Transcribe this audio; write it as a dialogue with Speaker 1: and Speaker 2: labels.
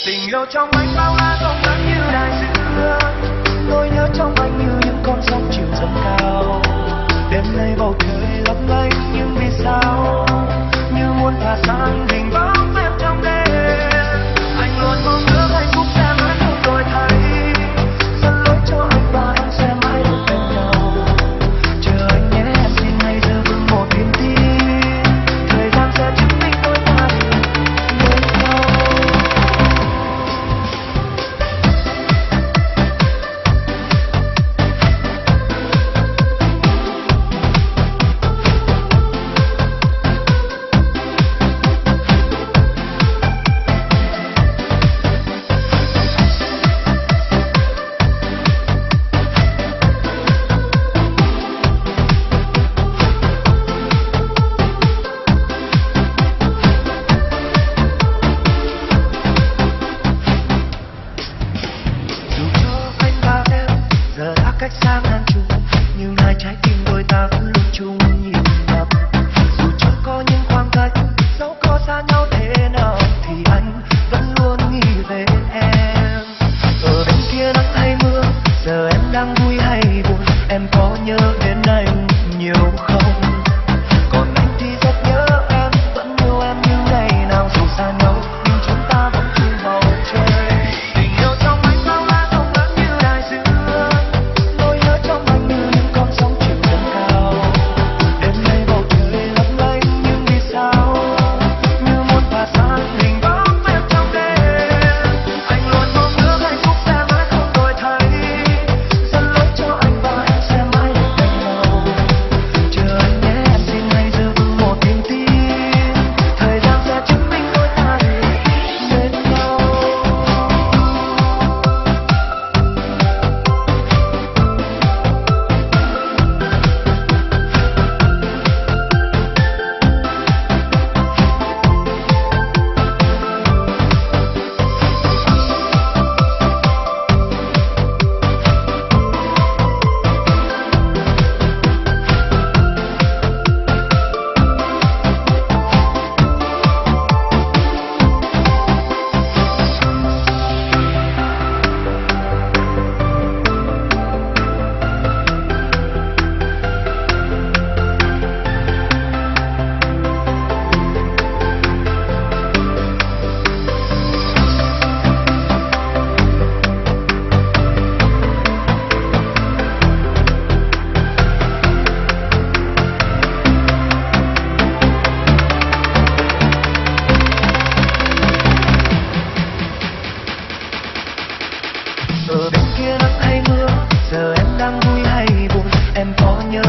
Speaker 1: Tình yêu trong anh bao la rộng lớn như đại dương, nỗi nhớ trong anh như những con sóng chiều dâng cao. Đêm nay bầu trời lấp lánh nhưng vì sao như muốn thả sang hình bóng em trong đêm. Anh luôn mong ước hạnh phúc sẽ mãi không đổi thay, dẫn lối cho anh và em sẽ mãi được bên nhau. Chờ anh nhé em xin hãy giữ vững một niềm tin, thời gian sẽ chứng minh đôi ta bên nhau. Cách xa ngàn trùng nhưng hai trái tim đôi ta vẫn luôn chung nhịp đập. Dù cho có những khoảng cách, dẫu có xa nhau thế nào thì anh vẫn luôn nghĩ về em. Ở bên kia nắng hay mưa, giờ em đang vui hay buồn, em có nhớ đến anh nhiều không? Còn anh thì rất nhớ em, vẫn yêu em như ngày nào. Dù xa nhau nhưng chúng ta vẫn chung bầu trời. Tình yêu trong anh bao la rộng lớn như đại dương, trong anh như những con sóng chiều dâng cao. Đêm nay bầu trời lấp lánh nhưng vì sao như muốn phá tan hình bóng em trong đêm. Anh luôn mong ước hạnh phúc sẽ mãi không đổi thay, dẫn lối cho anh và em sẽ mãi được bên nhau. Chờ anh nhé em xin hãy giữ vững một niềm tin, thời gian sẽ chứng minh đôi ta bên nhau. Ở bên kia nắng hay mưa, giờ em đang vui hay buồn, em có nhớ